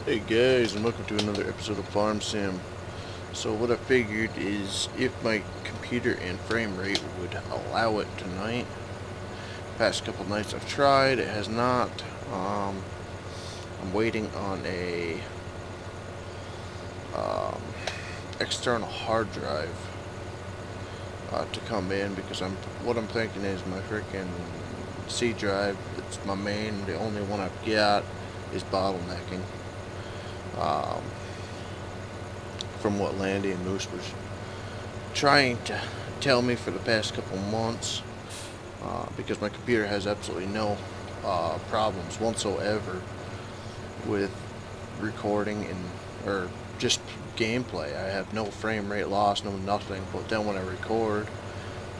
Hey guys, and welcome to another episode of Farm Sim. So what I figured is if my computer and frame rate would allow it tonight. Past couple nights I've tried, it has not. I'm waiting on a um, external hard drive to come in because what I'm thinking is my freaking C drive. It's my main. The only one I've got is bottlenecking. Um, from what Landy and Moose was trying to tell me for the past couple months, because my computer has absolutely no problems whatsoever with recording or just gameplay. I have no frame rate loss, no nothing. But then when I record,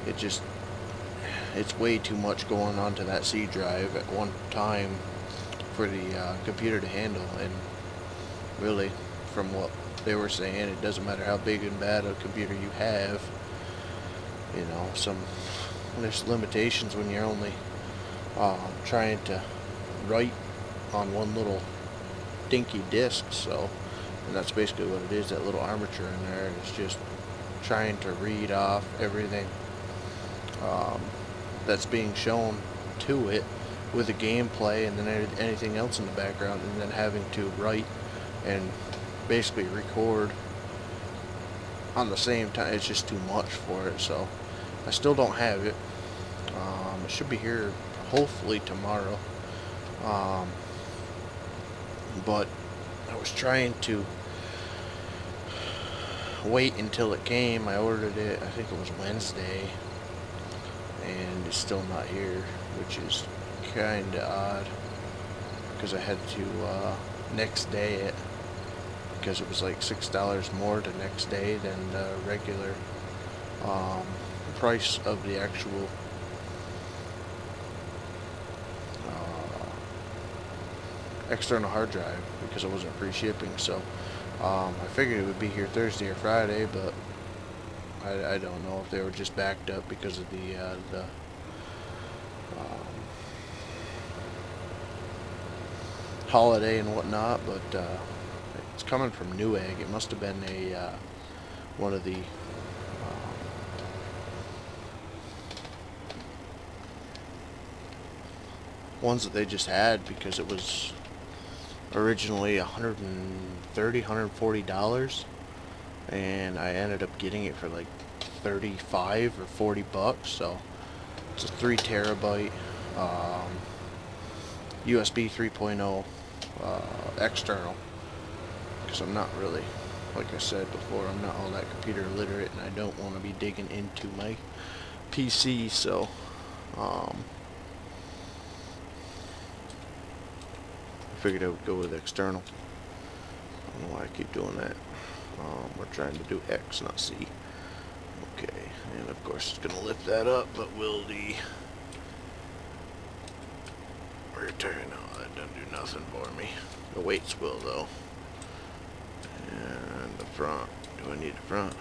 it's way too much going onto that C drive at one time for the computer to handle. And really, from what they were saying, it doesn't matter how big and bad a computer you have. You know, there's limitations when you're only trying to write on one little dinky disc. So, and that's basically what it is. That little armature in there is just trying to read off everything that's being shown to it with the gameplay, and then anything else in the background, and then having to write and basically record on the same time. It's just too much for it. So I still don't have it. It should be here hopefully tomorrow. But I was trying to wait until it came. I ordered it, I think it was Wednesday, and it's still not here, which is kinda odd because I had to next day it, because it was like $6 more the next day than the regular price of the actual external hard drive, because it wasn't free shipping. So I figured it would be here Thursday or Friday, but I don't know if they were just backed up because of the holiday and whatnot. But it's coming from Newegg. It must have been a one of the ones that they just had, because it was originally $140, and I ended up getting it for like 35 or 40 bucks. So it's a 3 terabyte USB 3.0 external, because I'm not really, like I said before, I'm not all that computer literate, and I don't want to be digging into my PC. So I figured I would go with external. I don't know why I keep doing that. We're trying to do X, not C. Okay, and of course it's going to lift that up, but will the return? No, that doesn't do nothing for me. The weights will, though. And the front. Do I need the front?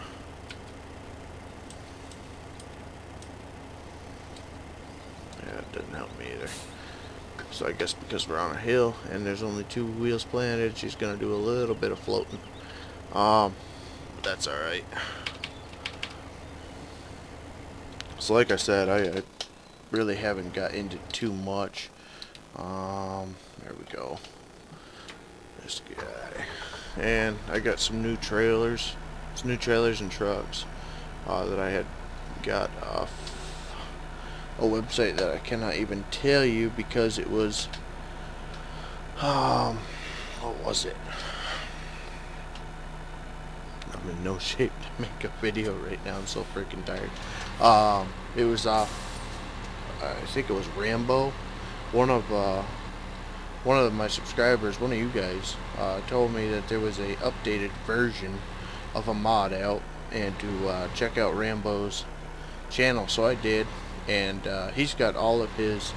Yeah, it doesn't help me either. So I guess because we're on a hill and there's only 2 wheels planted, she's gonna do a little bit of floating. But that's alright. So like I said, I really haven't got into too much. There we go. This guy. And I got some new trailers. Some new trailers and trucks that I had got off a website that I cannot even tell you, because it was what was it? I'm in no shape to make a video right now. I'm so freaking tired. It was I think it was Rambo. One of my subscribers, one of you guys, told me that there was a updated version of a mod out, and to check out Rambo's channel. So I did, and he's got all of his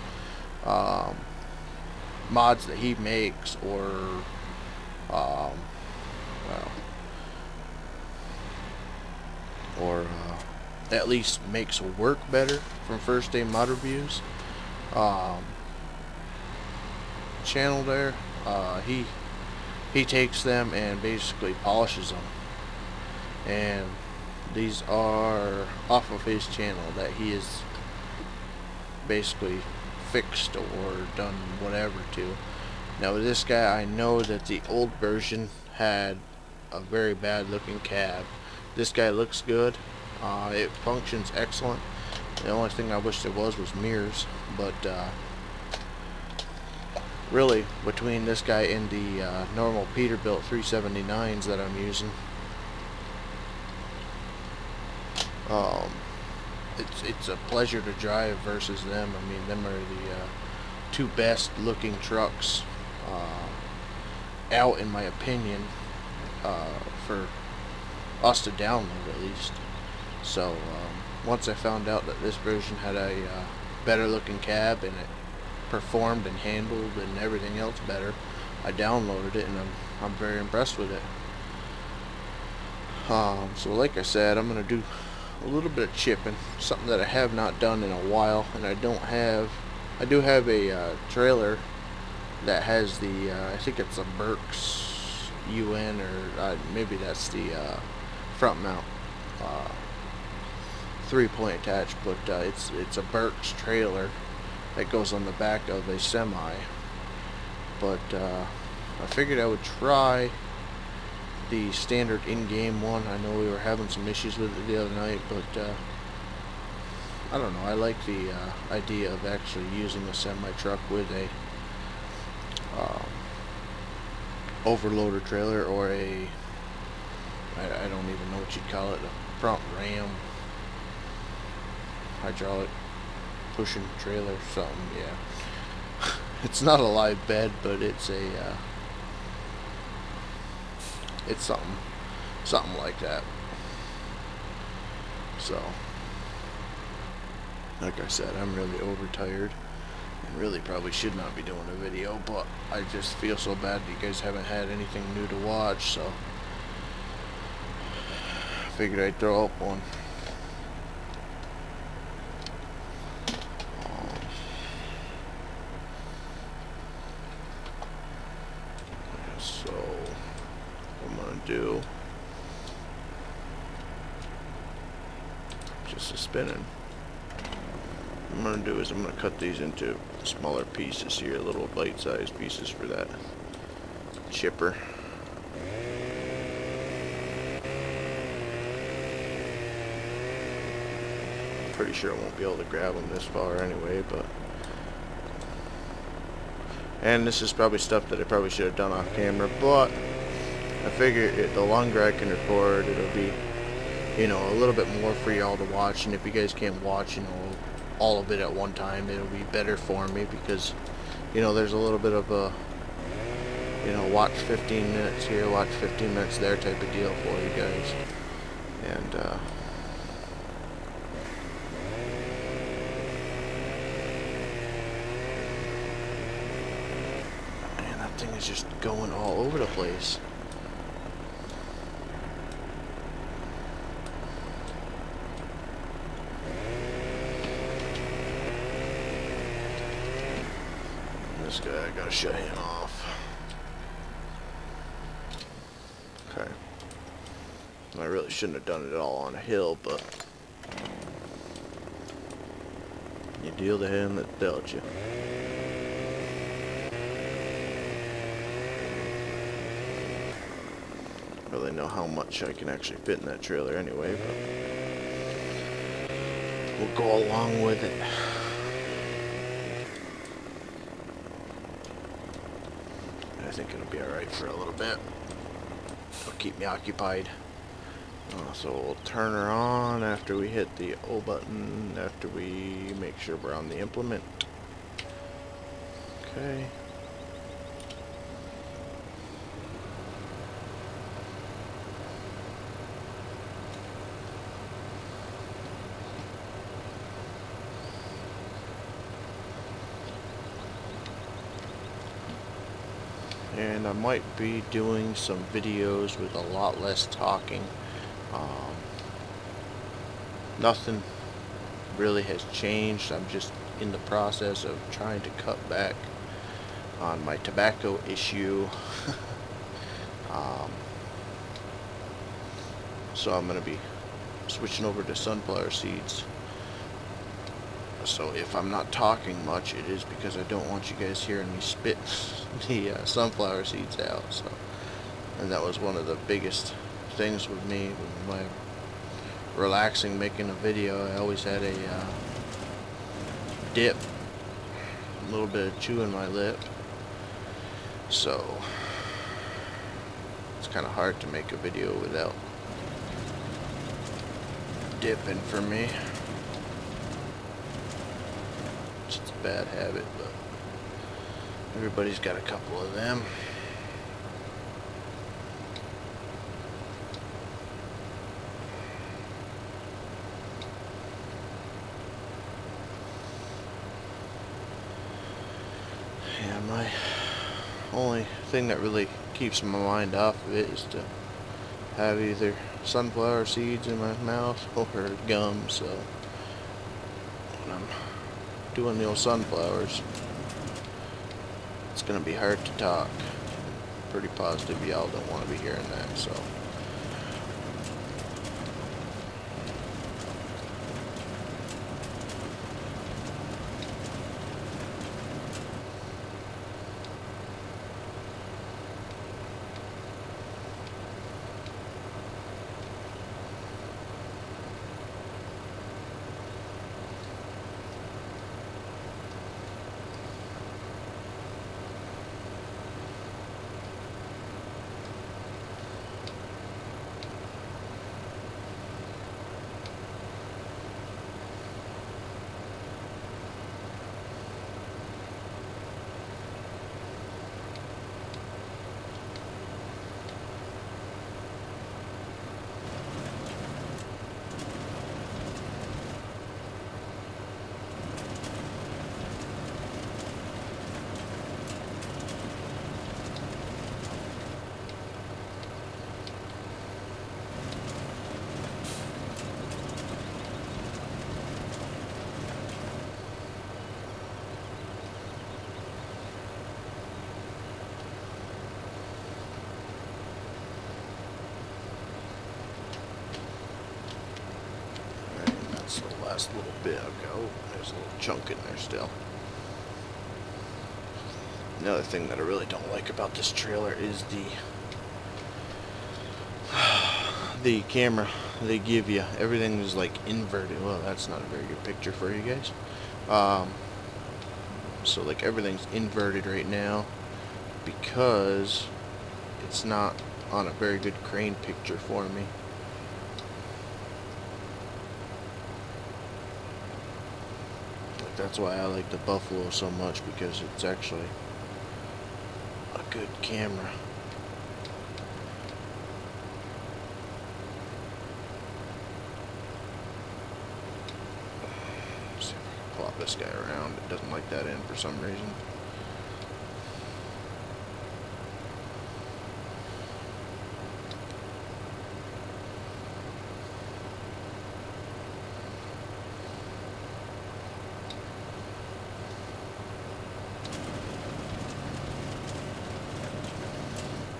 mods that he makes, or well, or at least makes work better, from First Day Mod Reviews channel there. He he takes them and basically polishes them. And these are off of his channel that he is basically fixed or done whatever to. Now with this guy, I know that the old version had a very bad looking cab. This guy looks good. It functions excellent. The only thing I wish there was mirrors, but really between this guy and the normal Peterbilt 379s that I'm using, it's a pleasure to drive versus them. I mean, them are the two best looking trucks out, in my opinion, for us to download at least. So once I found out that this version had a better looking cab and it performed and handled and everything else better, I downloaded it, and I'm very impressed with it. So like I said, I'm gonna do a little bit of chipping, something that I have not done in a while, and I do have a trailer that has the I think it's a Burks UN, or maybe that's the front mount 3-point attach, but it's a Burks trailer that goes on the back of a semi. But I figured I would try the standard in-game one. I know we were having some issues with it the other night, but I don't know, I like the idea of actually using a semi-truck with a overloader trailer, or a I don't even know what you'd call it, a front ram hydraulic pushing trailer, something. Yeah, it's not a live bed, but it's a it's something like that. So like I said, I'm really overtired and really probably should not be doing a video, but I just feel so bad that you guys haven't had anything new to watch, so I figured I'd throw up one. So what I'm gonna do, just a spinning. What I'm going to do is I'm going to cut these into smaller pieces here, little bite-sized pieces for that chipper. I'm pretty sure I won't be able to grab them this far anyway, but... And this is probably stuff that I probably should have done off camera, but I figure the longer I can record, it'll be, you know, a little bit more for y'all to watch, and if you guys can't watch, you know, all of it at one time, it'll be better for me, because, you know, there's a little bit of a, you know, watch 15 minutes here, watch 15 minutes there type of deal for you guys. And man, that thing is just going all over the place. This guy, I gotta shut him off. Okay. I really shouldn't have done it all on a hill, but you deal to him that dealt you. I don't really know how much I can actually fit in that trailer anyway, but we'll go along with it. I think it'll be alright for a little bit. It'll keep me occupied. So we'll turn her on after we hit the O button, after we make sure we're on the implement. Okay. And I might be doing some videos with a lot less talking. Nothing really has changed. I'm just in the process of trying to cut back on my tobacco issue. so I'm going to be switching over to sunflower seeds. So if I'm not talking much, it is because I don't want you guys hearing me spit the sunflower seeds out. So, and that was one of the biggest things with me, with my relaxing making a video. I always had a dip, a little bit of chew in my lip. So it's kind of hard to make a video without dipping for me. It's a bad habit, but everybody's got a couple of them. Yeah, my only thing that really keeps my mind off of it is to have either sunflower seeds in my mouth or gum. So when I'm doing the old sunflowers, it's gonna be hard to talk. Pretty positive y'all don't want to be hearing that. So that's the last little bit I'll go. There's a little chunk in there still. Another thing that I really don't like about this trailer is the camera they give you. Everything is like inverted. Well, that's not a very good picture for you guys. So like everything's inverted right now because it's not on a very good crane picture for me. Like that's why I like the Buffalo so much, because it's actually a good camera. Let's see if I can plop this guy around. It doesn't like that in for some reason.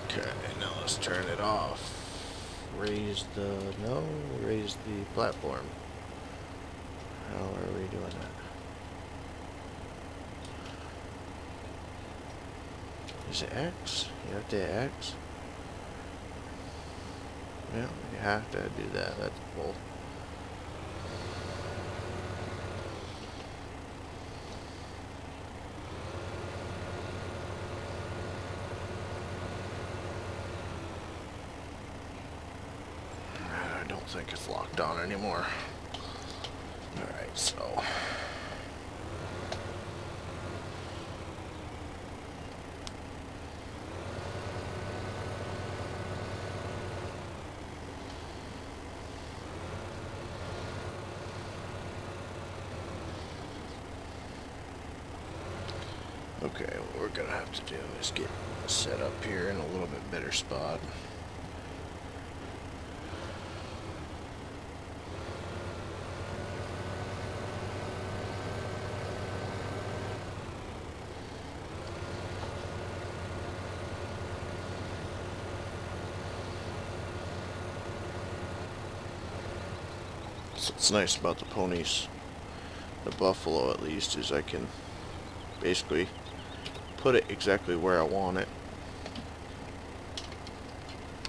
Okay, now let's turn it off. Raise the platform. How are we doing that? Is it X? You have to hit X? Yeah, you have to do that. That's bull. I don't think it's locked on anymore. Alright, so okay, what we're gonna have to do is get set up here in a little bit better spot. So what's nice about the ponies, the buffalo at least, is I can basically put it exactly where I want it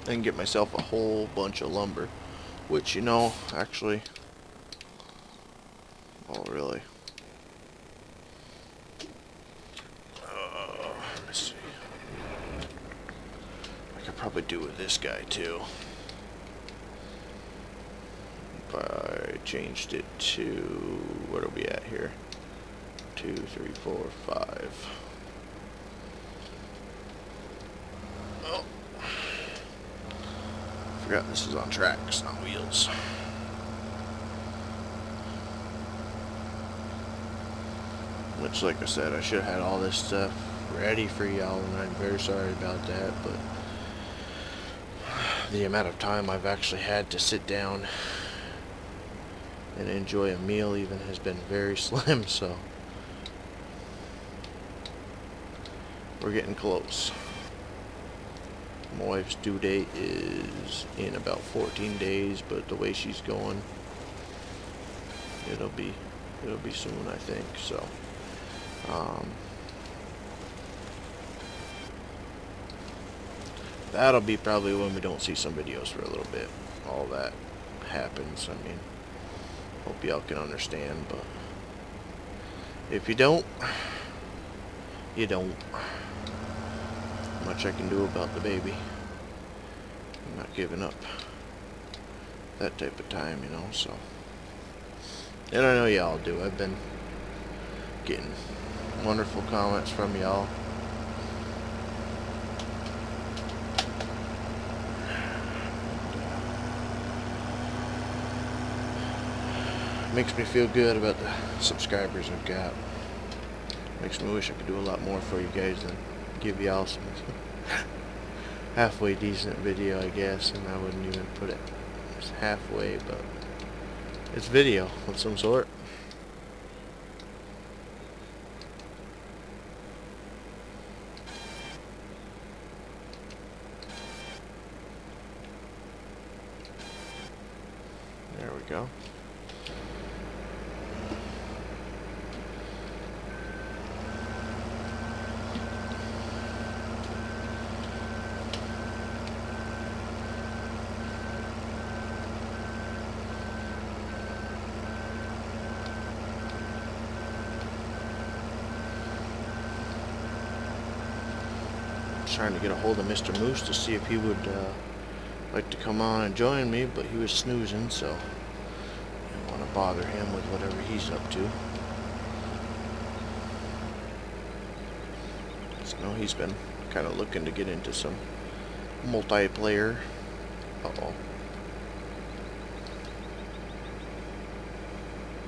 and get myself a whole bunch of lumber, which, you know, actually, oh really, let me see, I could probably do with this guy too if I changed it to, what are we at here, 2, 3, 4, 5. Oh, forgot this is on tracks, not wheels. Which, like I said, I should have had all this stuff ready for y'all, and I'm very sorry about that, but the amount of time I've actually had to sit down and enjoy a meal even has been very slim, so we're getting close. My wife's due date is in about 14 days, but the way she's going, it'll be soon, I think. So that'll be probably when we don't see some videos for a little bit. All that happens. I mean, hope y'all can understand, but if you don't, you don't. Much I can do about the baby. I'm not giving up that type of time, you know, so. And I know y'all do. I've been getting wonderful comments from y'all. Makes me feel good about the subscribers I've got. Makes me wish I could do a lot more for you guys than give y'all some halfway decent video, I guess, and I wouldn't even put it as halfway, but it's video of some sort. There we go. Trying to get a hold of Mr. Moose to see if he would like to come on and join me, but he was snoozing, so I didn't want to bother him with whatever he's up to. So no, he's been kind of looking to get into some multiplayer. Uh-oh.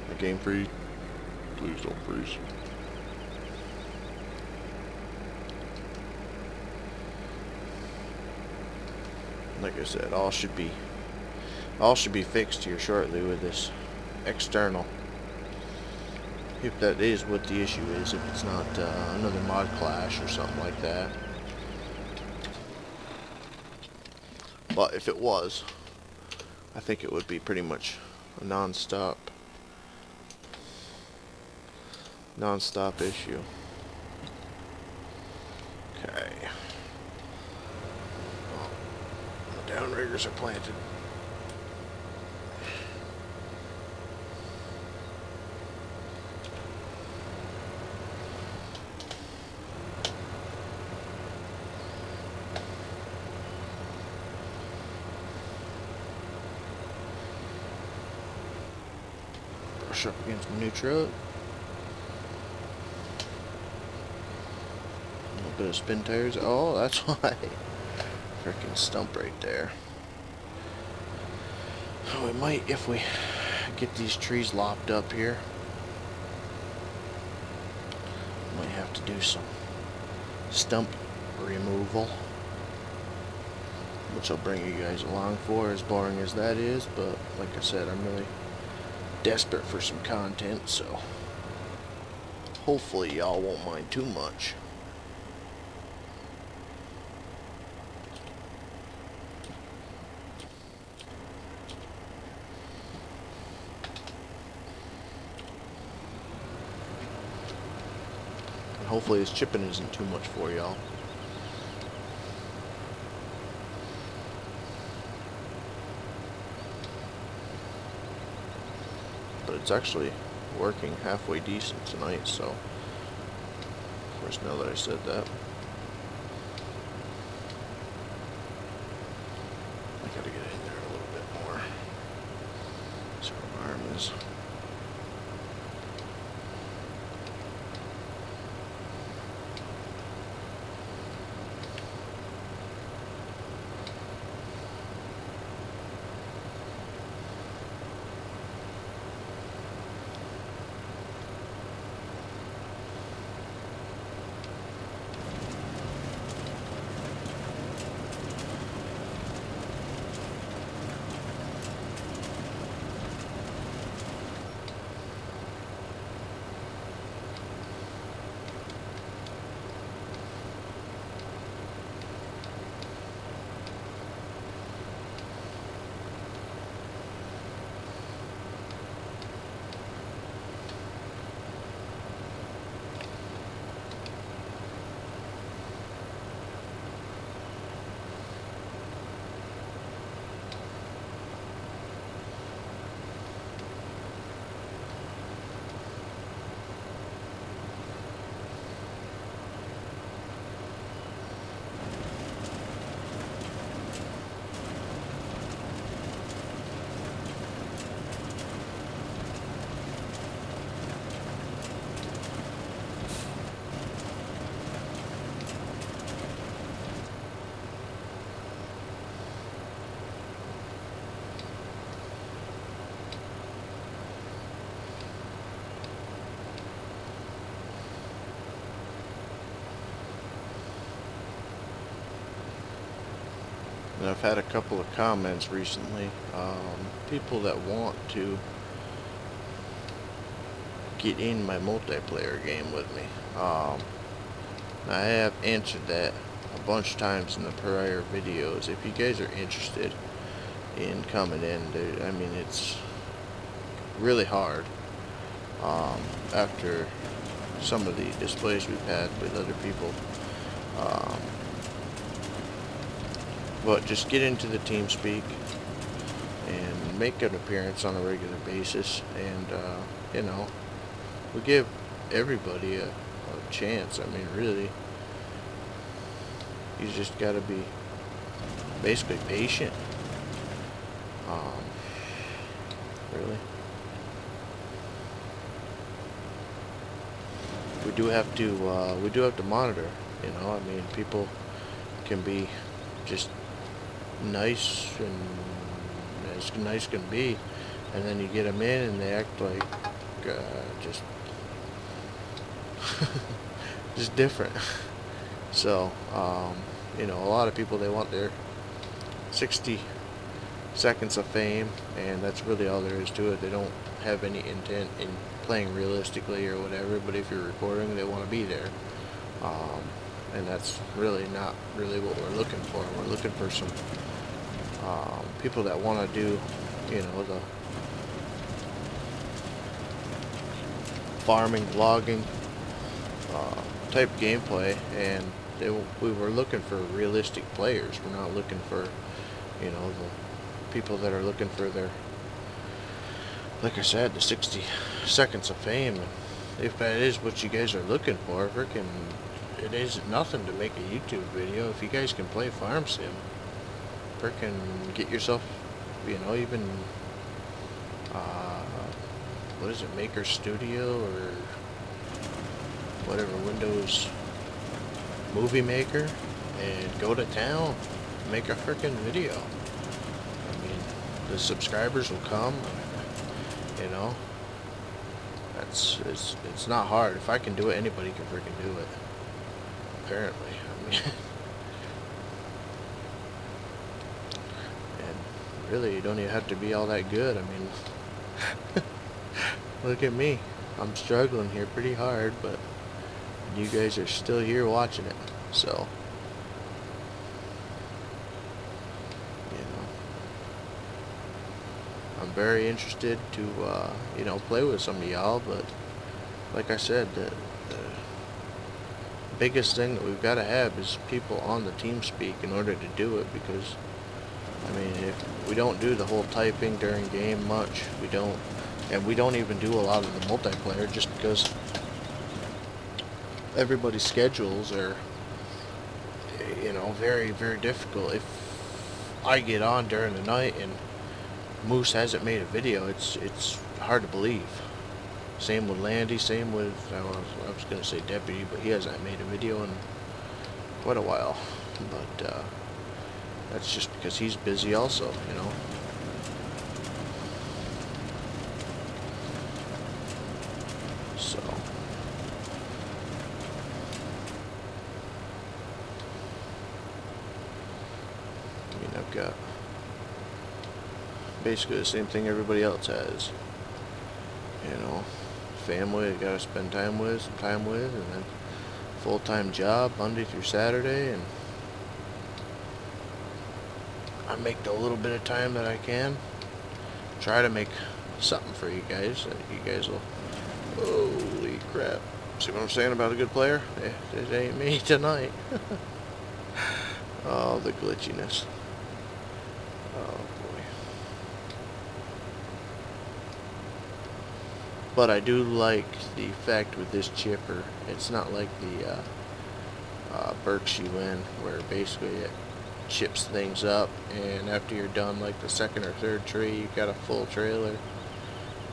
The game freeze. Please don't freeze. Like I said, all should be fixed here shortly with this external. If that is what the issue is, if it's not another mod clash or something like that. But if it was, I think it would be pretty much a non-stop issue. Okay. Downriggers are planted. Brush up against my new truck. A little bit of spin tires. Oh, that's why. Freaking stump right there. We might, if we get these trees lopped up here, might have to do some stump removal, which I'll bring you guys along for, as boring as that is. But like I said, I'm really desperate for some content, so hopefully y'all won't mind too much. hopefully this chipping isn't too much for y'all. But it's actually working halfway decent tonight, so of course now that I said that, I gotta get in there a little bit more. So my arm is. And I've had a couple of comments recently, people that want to get in my multiplayer game with me. I have answered that a bunch of times in the prior videos. If you guys are interested in coming in, I mean, it's really hard after some of the displays we've had with other people. But just get into the TeamSpeak and make an appearance on a regular basis, and you know, we give everybody a chance. I mean, really, you just got to be basically patient. Really, we do have to monitor. You know, I mean, people can be just nice and as nice can be, and then you get them in and they act like just just different. So you know, a lot of people, they want their 60 seconds of fame, and that's really all there is to it. They don't have any intent in playing realistically or whatever, but if you're recording, they want to be there. And that's really not really what we're looking for. We're looking for some people that want to do, you know, the farming, logging type gameplay, and we were looking for realistic players. We're not looking for, you know, the people that are looking for their, like I said, the 60 seconds of fame. And if that is what you guys are looking for, freaking, it is nothing to make a YouTube video. If you guys can play Farm Sim, freaking get yourself, you know, even what is it, Maker Studio or whatever, Windows Movie Maker, and go to town, make a freaking video. I mean, the subscribers will come. You know, it's not hard. If I can do it, anybody can freaking do it. Apparently, I mean, and really, you don't even have to be all that good. I mean, look at me. I'm struggling here pretty hard, but you guys are still here watching it. So, you know, I'm very interested to, you know, play with some of y'all, but like I said, biggest thing that we've got to have is people on the team speak in order to do it, because I mean, if we don't do the whole typing during game much, we don't even do a lot of the multiplayer, just because everybody's schedules are, you know, very, very difficult. If I get on during the night and Moose hasn't made a video, it's hard to believe. Same with Landy, same with, I was going to say Deputy, but he hasn't made a video in quite a while. But that's just because he's busy also, you know. So I mean, I've got basically the same thing everybody else has, you know. Family I gotta spend time with, and then full-time job Monday through Saturday, and I make the little bit of time that I can, try to make something for you guys that you guys will, holy crap, see what I'm saying about a good player? It ain't me tonight. Oh, the glitchiness. Oh boy. But I do like the fact with this chipper, it's not like the Berks you win, where basically it chips things up, and after you're done like the second or third tree, you've got a full trailer.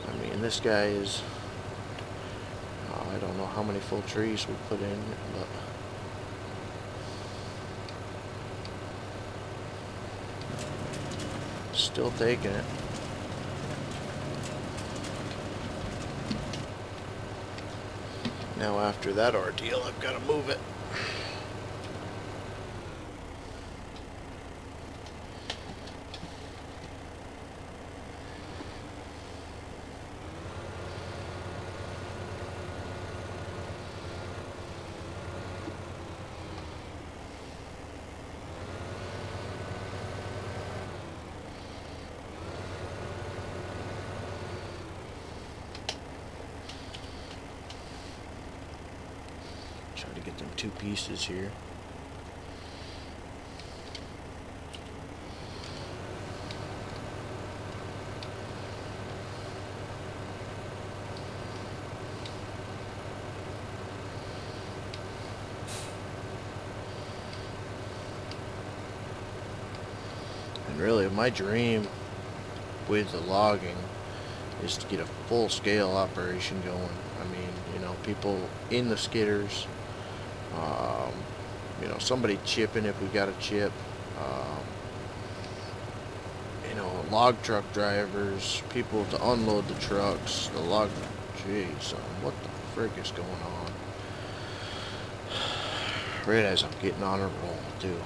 I mean, this guy is, I don't know how many full trees we put in, but still taking it. Now after that ordeal, I've got to move it. Try to get them two pieces here. And really, my dream with the logging is to get a full-scale operation going. I mean, you know, people in the skidders, you know, somebody chipping if we got a chip, you know, log truck drivers, people to unload the trucks, the log, jeez, what the frick is going on? Right as I'm getting on a roll, too.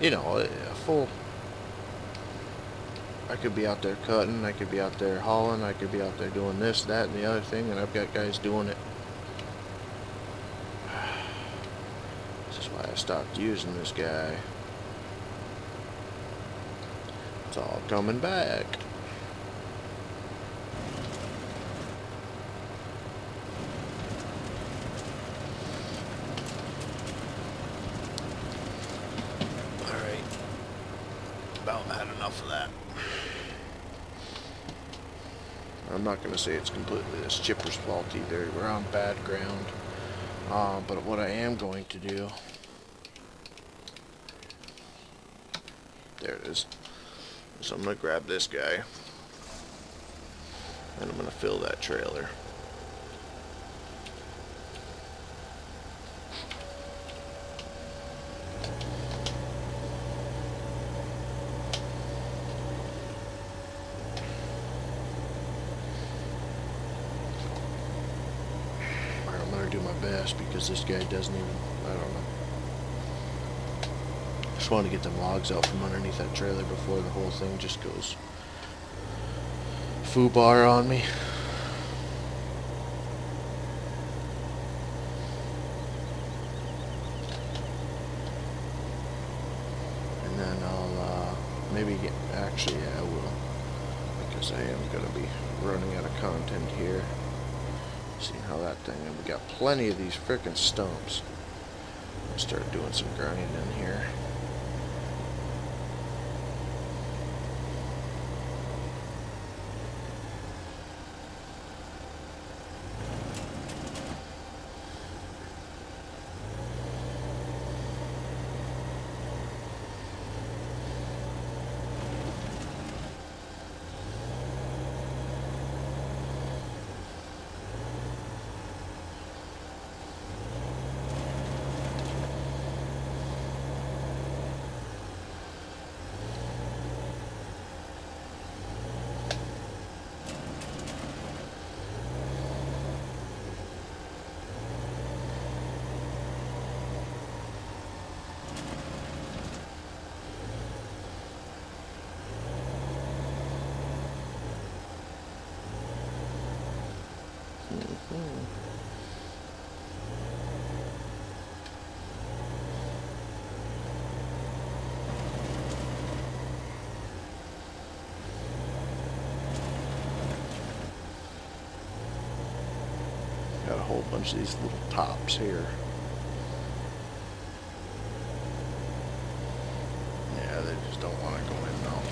You know, a full, I could be out there cutting, I could be out there hauling, I could be out there doing this, that, and the other thing, and I've got guys doing it. This is why I stopped using this guy. It's all coming back. Alright. About had enough of that. I'm not going to say it's completely this chipper's fault either. We're on bad ground. But what I am going to do, there it is. So I'm going to grab this guy, and I'm going to fill that trailer. Do my best, because this guy doesn't even, I don't know. Just want to get them logs out from underneath that trailer before the whole thing just goes foobar on me. And then I'll maybe get, actually yeah, I will, because I am going to be running out of content here. seeing how that thing, and we got plenty of these frickin' stumps. I'll start doing some grinding in here. Got a whole bunch of these little tops here. Yeah, they just don't want to go in though.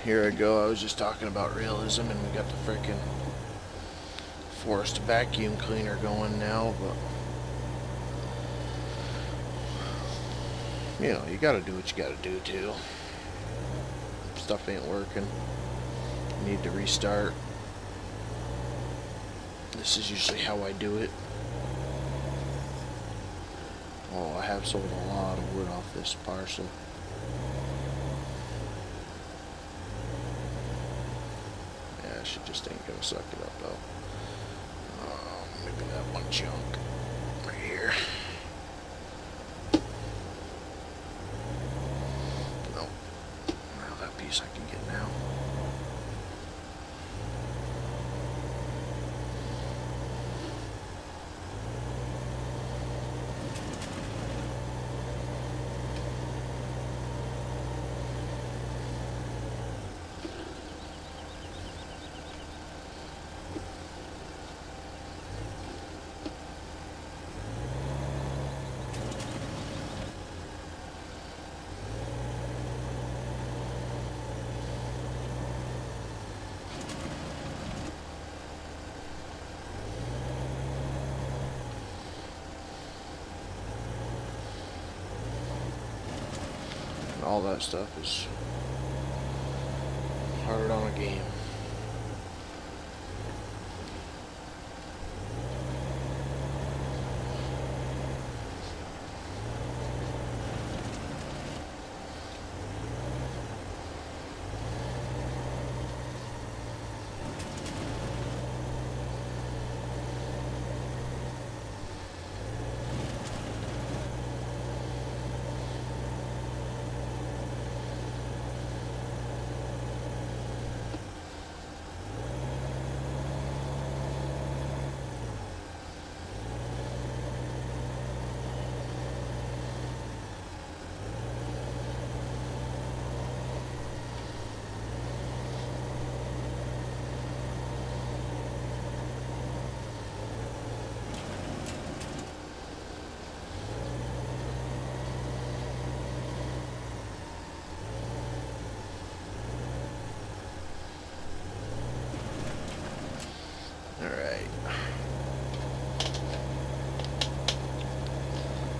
Here I go, I was just talking about realism, and we got the frickin' forced vacuum cleaner going now, but you know, you gotta do what you gotta do too. Stuff ain't working. You need to restart. This is usually how I do it. Oh, I have sold a lot of wood off this parcel. She just ain't gonna suck it up though. Maybe that one chunk right here. No. Well, that piece I can get now. All that stuff is hard on a game.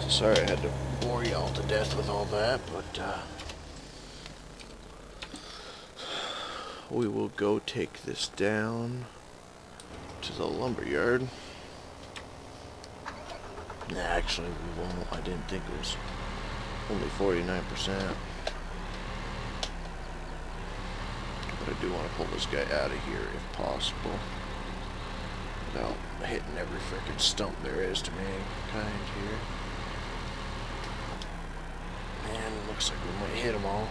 Sorry I had to bore you all to death with all that, but we will go take this down to the lumber yard. Nah, actually we won't. I didn't think it was only 49%. But I do want to pull this guy out of here if possible, without hitting every frickin' stump there is to mankind here. And looks like we might hit them all.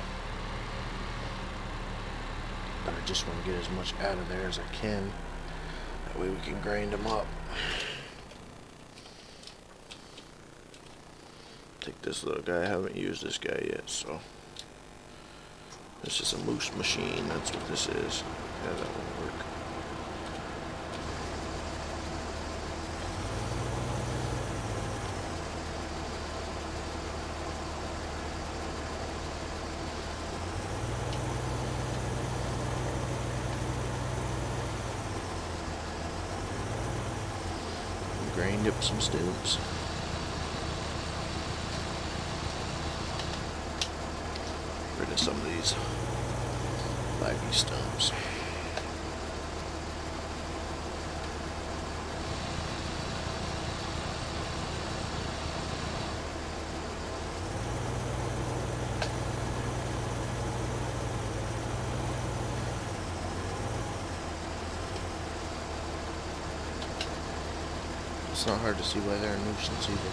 But I just want to get as much out of there as I can. That way we can grind them up. Take this little guy. I haven't used this guy yet, so. This is a moose machine. That's what this is. Yeah, that won't work. Grind up some stumps. Rid of some of these laggy stumps. It's not hard to see why they're a nuisance either.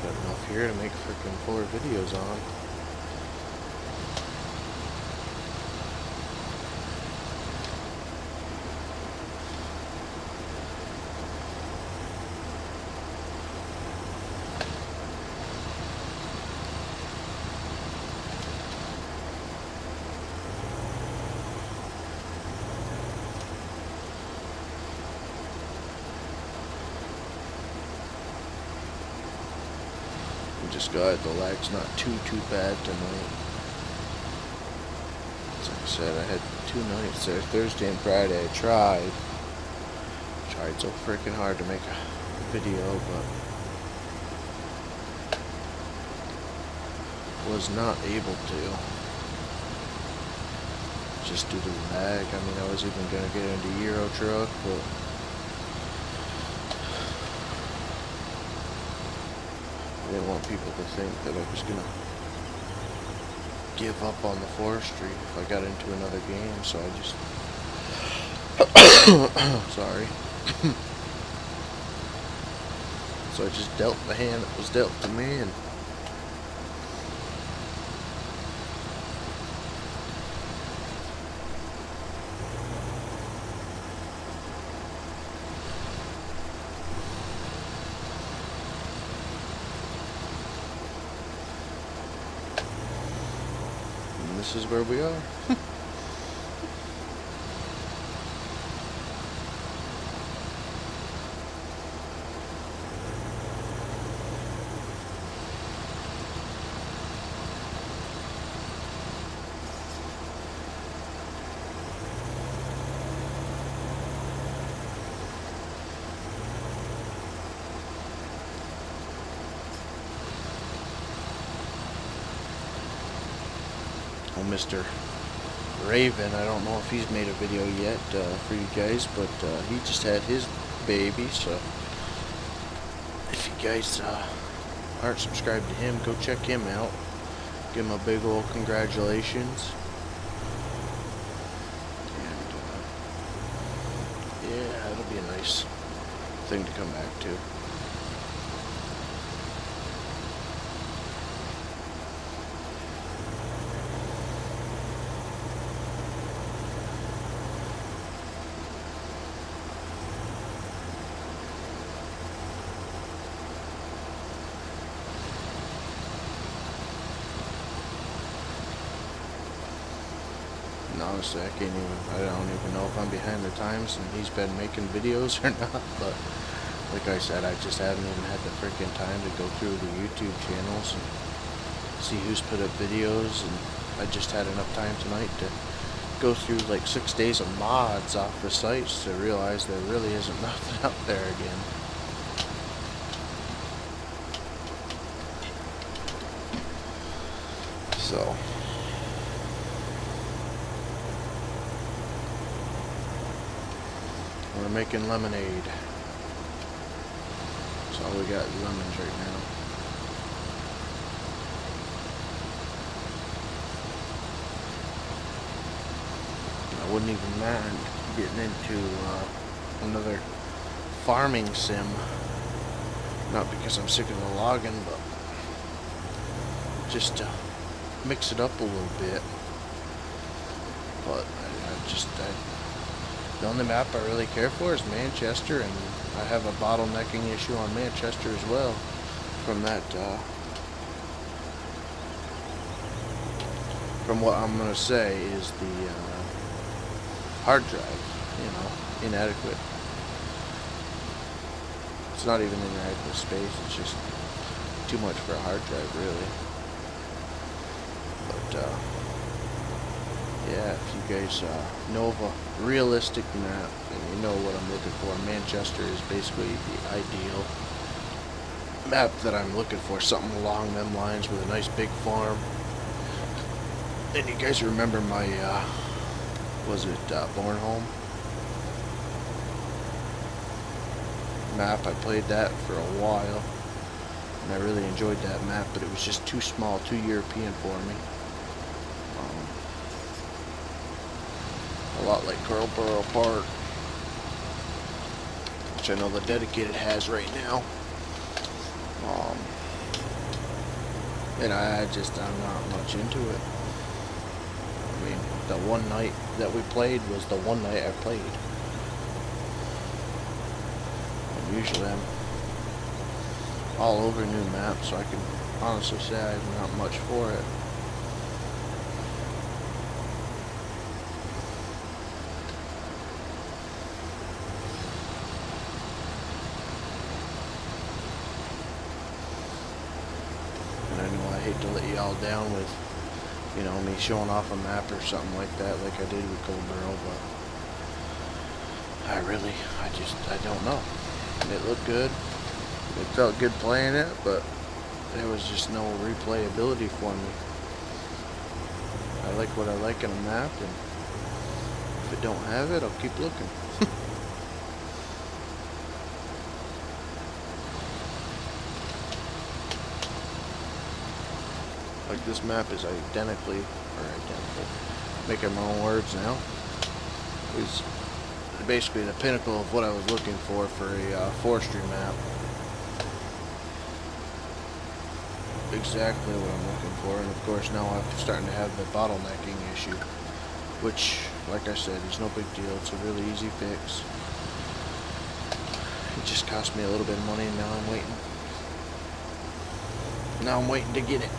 Got enough here to make freaking 4 videos on. Just glad the lag's not too bad tonight. As I said, I had 2 nights there, Thursday and Friday. I tried so freaking hard to make a video, but was not able to. Just due to the lag. I mean, I was even gonna get into Euro Truck, but I didn't want people to think that I was gonna give up on the forestry if I got into another game, so I just sorry. So I just dealt the hand that was dealt to me, and this is where we are. Well, Mr. Raven, I don't know if he's made a video yet for you guys, but he just had his baby, so if you guys aren't subscribed to him, go check him out. Give him a big old congratulations. And yeah, it'll be a nice thing to come back to. And honestly, I don't even know if I'm behind the times and he's been making videos or not, but like I said, I just haven't even had the freaking time to go through the YouTube channels and see who's put up videos, and I just had enough time tonight to go through like 6 days of mods off the sites to realize there really isn't nothing out there again. So we're making lemonade. That's all we got is lemons right now. I wouldn't even mind getting into another farming sim. Not because I'm sick of the logging, but just to mix it up a little bit. But the only map I really care for is Manchester, and I have a bottlenecking issue on Manchester as well from that, from what I'm going to say is the hard drive, you know, inadequate. It's not even inadequate space, it's just too much for a hard drive, really. But, yeah, if you guys know of a realistic map and you know what I'm looking for, Manchester is basically the ideal map that I'm looking for. Something along them lines with a nice big farm. And you guys remember my, was it Bornholm map? I played that for a while and I really enjoyed that map, but it was just too small, too European for me. A lot like Carlborough Park, which I know the Dedicated has right now. And I'm not much into it. I mean, the one night that we played was the one night I played. And usually I'm all over new maps, so I can honestly say I'm not much for it. I hate to let you all down with, you know, me showing off a map or something like that, like I did with Carlborough, but I don't know. It looked good. It felt good playing it, but there was just no replayability for me. I like what I like in a map, and if it don't have it, I'll keep looking. Like this map is identical, making my own words now, is basically the pinnacle of what I was looking for a forestry map. Exactly what I'm looking for, and of course now I'm starting to have the bottlenecking issue, which, like I said, is no big deal. It's a really easy fix. It just cost me a little bit of money, and now I'm waiting. Now I'm waiting to get it.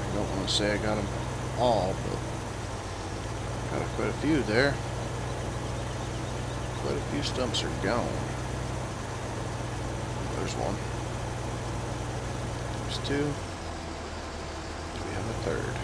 I don't want to say I got them all, but got quite a few there. Quite a few stumps are gone. There's one. There's two. We have a third.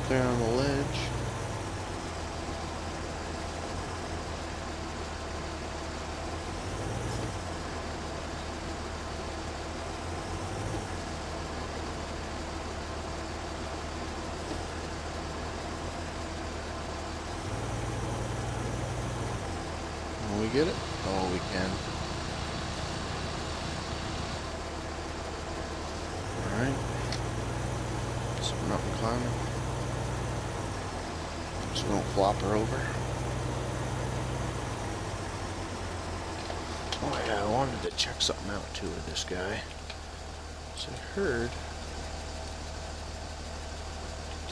There on the ledge. Will we get it? Oh, we can. Alright. Some mountain climbing. Just gonna flop her over. Oh yeah, I wanted to check something out too with this guy. So I heard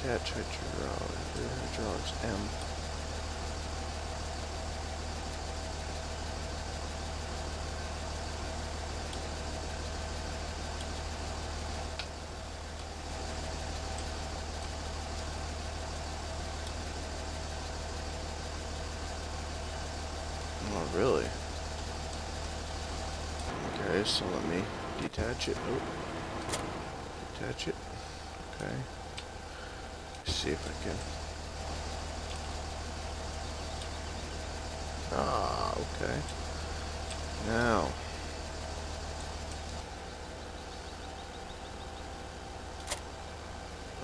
Attach hydraulics M. Oh, really? Okay, so let me detach it. Oh, detach it. Okay. Let's see if I can. Ah, okay. Now.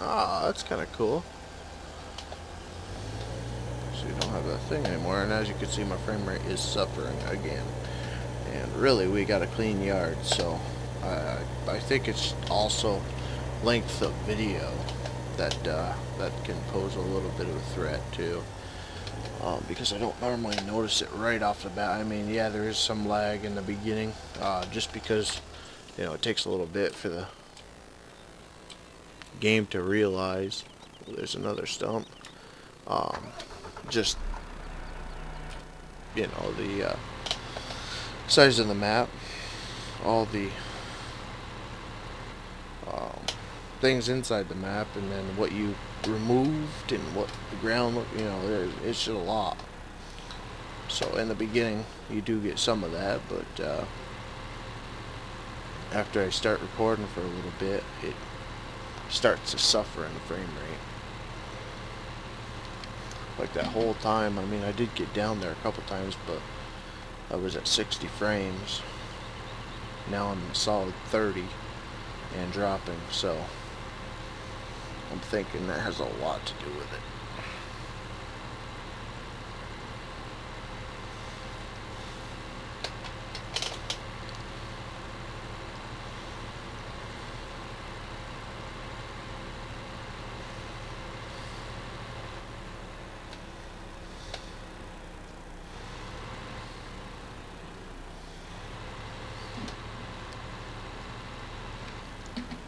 Ah, that's kind of cool. So you don't have that thing anymore, and as you can see, my frame rate is suffering again. And really, we got a clean yard, so I think it's also length of video that can pose a little bit of a threat too. Because I don't normally notice it right off the bat. I mean, yeah, there is some lag in the beginning, just because, you know, it takes a little bit for the game to realize. Well, there's another stump. Just, you know, the size of the map, all the things inside the map, and then what you removed and what the ground look, you know, it's just a lot. So in the beginning you do get some of that, but after I start recording for a little bit, it starts to suffer in the frame rate. Like that whole time, I mean, I did get down there a couple times, but I was at 60 frames. Now I'm a solid 30 and dropping, so I'm thinking that has a lot to do with it.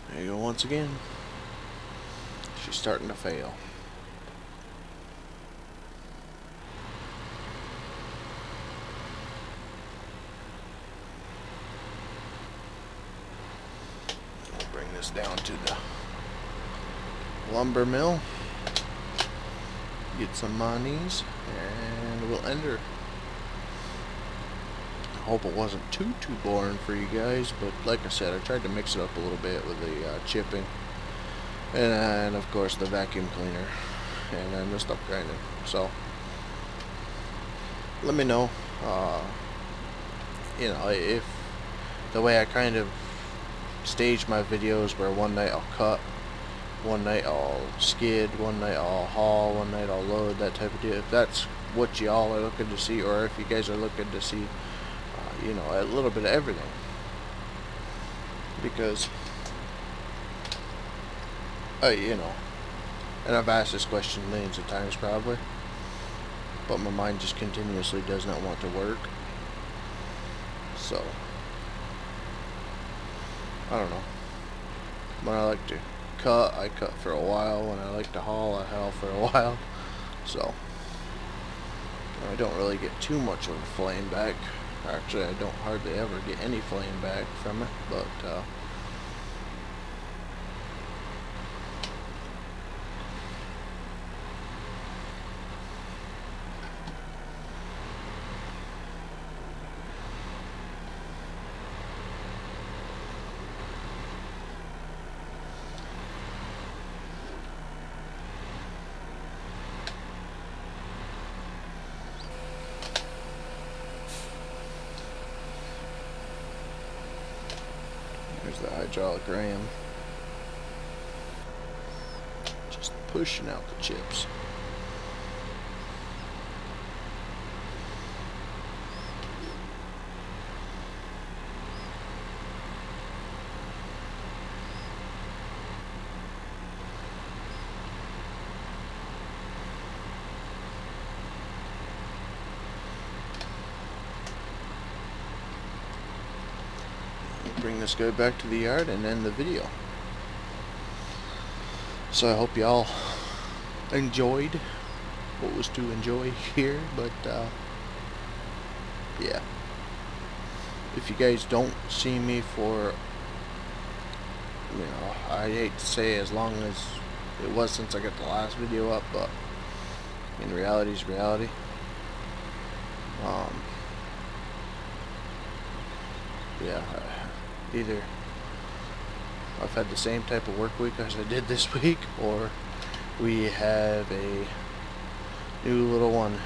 There you go once again. She's starting to fail. We'll bring this down to the lumber mill. Get some monies, and we'll end her. I hope it wasn't too boring for you guys, but like I said, I tried to mix it up a little bit with the chipping, and of course the vacuum cleaner, and then the stuff grinding. So let me know, you know, if the way I kind of stage my videos, where one night I'll cut, one night I'll skid, one night I'll haul, one night I'll load, that type of deal. If that's what y'all are looking to see, or if you guys are looking to see, you know, a little bit of everything, because you know, and I've asked this question millions of times probably, but my mind just continuously does not want to work. So I don't know. When I like to cut, I cut for a while. When I like to haul, I haul for a while. So I don't really get too much of a flame back. Actually, I don't hardly ever get any flame back from it, but there's the hydraulic ram. Just pushing out the chips. Bring this guy back to the yard and end the video. So I hope y'all enjoyed what was to enjoy here, but yeah. If you guys don't see me for, you know, I hate to say as long as it was since I got the last video up, but in reality is reality. Yeah, either I've had the same type of work week as I did this week, or we have a new little one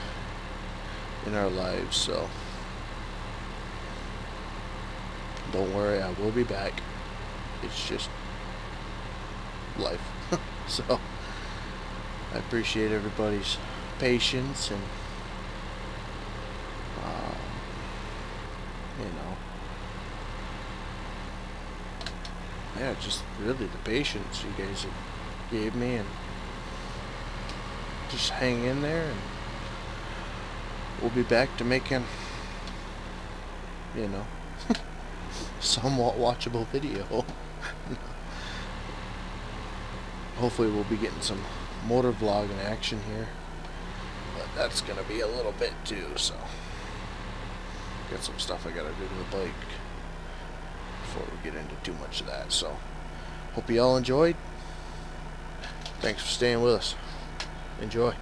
in our lives, so don't worry, I will be back. It's just life. So I appreciate everybody's patience and you know, yeah, just really the patience you guys have gave me, and just hang in there, and we'll be back to making, you know, somewhat watchable video. Hopefully we'll be getting some motor vlogging action here, but that's gonna be a little bit too, so got some stuff I gotta do to the bike before we get into too much of that. So hope you all enjoyed. Thanks for staying with us. Enjoy.